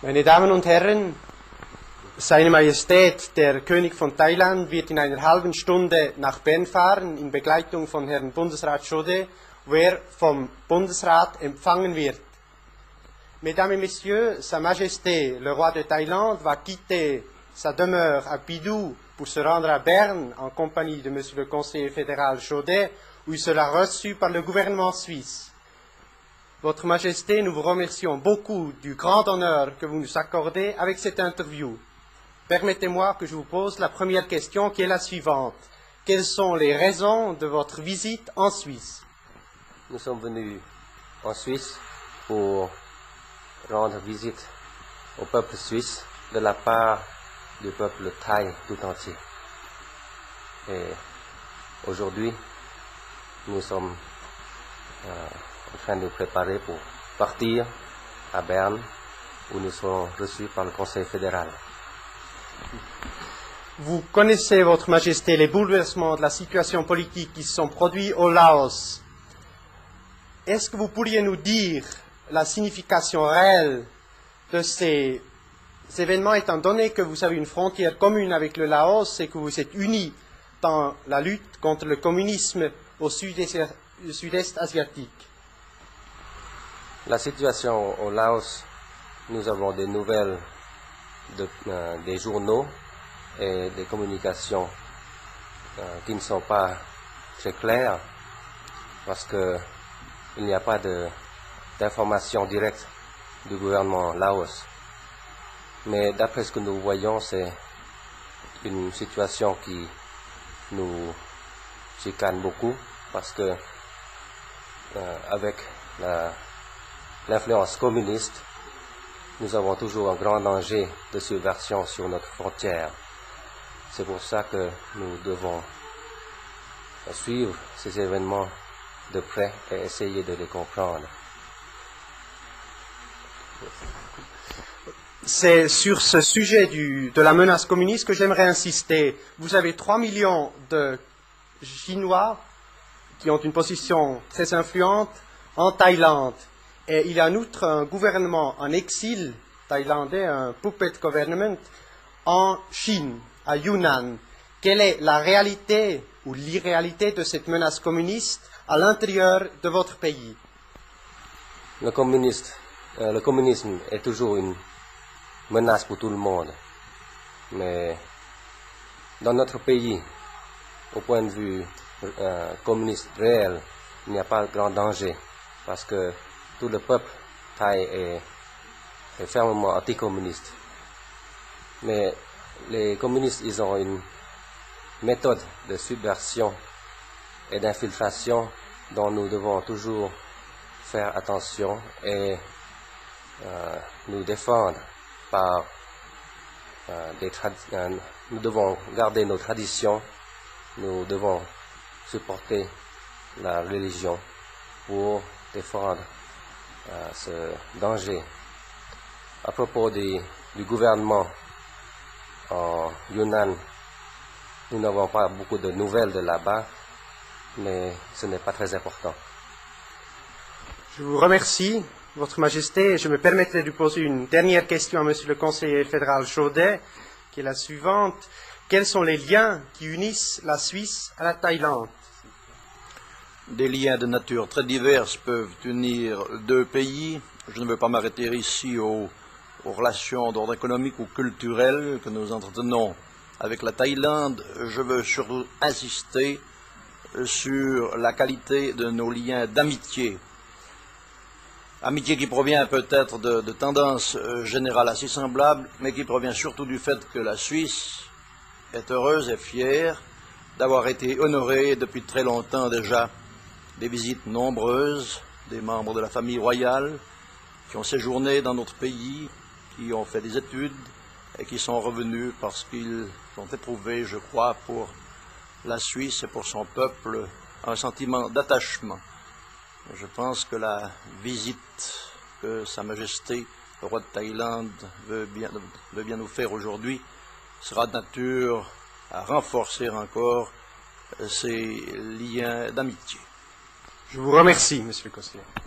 Meine Damen und Herren, Seine Majestät, der König von Thailand, wird in einer halben Stunde nach Bern fahren, in Begleitung von Herrn Bundesrat Chaudet, wo er vom Bundesrat empfangen wird. Mesdames et Messieurs, Sa Majesté, le roi de Thaïlande, va quitter sa demeure à Pidou pour se rendre à Berne en compagnie de Monsieur le conseiller fédéral Chaudet, où il sera reçu par le gouvernement suisse. Votre Majesté, nous vous remercions beaucoup du grand honneur que vous nous accordez avec cette interview. Permettez-moi que je vous pose la première question qui est la suivante. Quelles sont les raisons de votre visite en Suisse? Nous sommes venus en Suisse pour rendre visite au peuple suisse de la part du peuple thaï tout entier. Et aujourd'hui, nous sommes en train de nous préparer pour partir à Berne, où nous serons reçus par le Conseil fédéral. Vous connaissez, Votre Majesté, les bouleversements de la situation politique qui se sont produits au Laos. Est-ce que vous pourriez nous dire la signification réelle de ces événements, étant donné que vous avez une frontière commune avec le Laos et que vous êtes unis dans la lutte contre le communisme au sud-est asiatique? La situation au Laos, nous avons des nouvelles des journaux et des communications qui ne sont pas très claires parce qu'il n'y a pas d'information directe du gouvernement Laos. Mais d'après ce que nous voyons, c'est une situation qui nous chicane beaucoup parce que avec l'influence communiste, nous avons toujours un grand danger de subversion sur notre frontière. C'est pour ça que nous devons suivre ces événements de près et essayer de les comprendre. C'est sur ce sujet de la menace communiste que j'aimerais insister. Vous avez 3 millions de Chinois qui ont une position très influente en Thaïlande. Et il y a en outre un gouvernement en exil thaïlandais, un puppet government, en Chine, à Yunnan. Quelle est la réalité ou l'irréalité de cette menace communiste à l'intérieur de votre pays? Le communisme est toujours une menace pour tout le monde. Mais dans notre pays, au point de vue communiste réel, il n'y a pas de grand danger parce que tout le peuple thaï est fermement anticommuniste. Mais les communistes, ils ont une méthode de subversion et d'infiltration dont nous devons toujours faire attention et nous défendre par nous devons garder nos traditions, nous devons supporter la religion pour défendre ce danger. À propos du gouvernement en Yunnan, nous n'avons pas beaucoup de nouvelles de là-bas, mais ce n'est pas très important. Je vous remercie, Votre Majesté, et je me permettrai de poser une dernière question à Monsieur le conseiller fédéral Chaudet, qui est la suivante. Quels sont les liens qui unissent la Suisse à la Thaïlande? Des liens de nature très diverses peuvent unir deux pays. Je ne veux pas m'arrêter ici aux relations d'ordre économique ou culturel que nous entretenons avec la Thaïlande. Je veux surtout insister sur la qualité de nos liens d'amitié. Amitié qui provient peut-être de tendances générales assez semblables, mais qui provient surtout du fait que la Suisse est heureuse et fière d'avoir été honorée depuis très longtemps déjà des visites nombreuses des membres de la famille royale qui ont séjourné dans notre pays, qui ont fait des études et qui sont revenus parce qu'ils ont éprouvé, je crois, pour la Suisse et pour son peuple un sentiment d'attachement. Je pense que la visite que Sa Majesté, le roi de Thaïlande, veut bien nous faire aujourd'hui sera de nature à renforcer encore ces liens d'amitié. Je vous remercie, Monsieur le conseiller.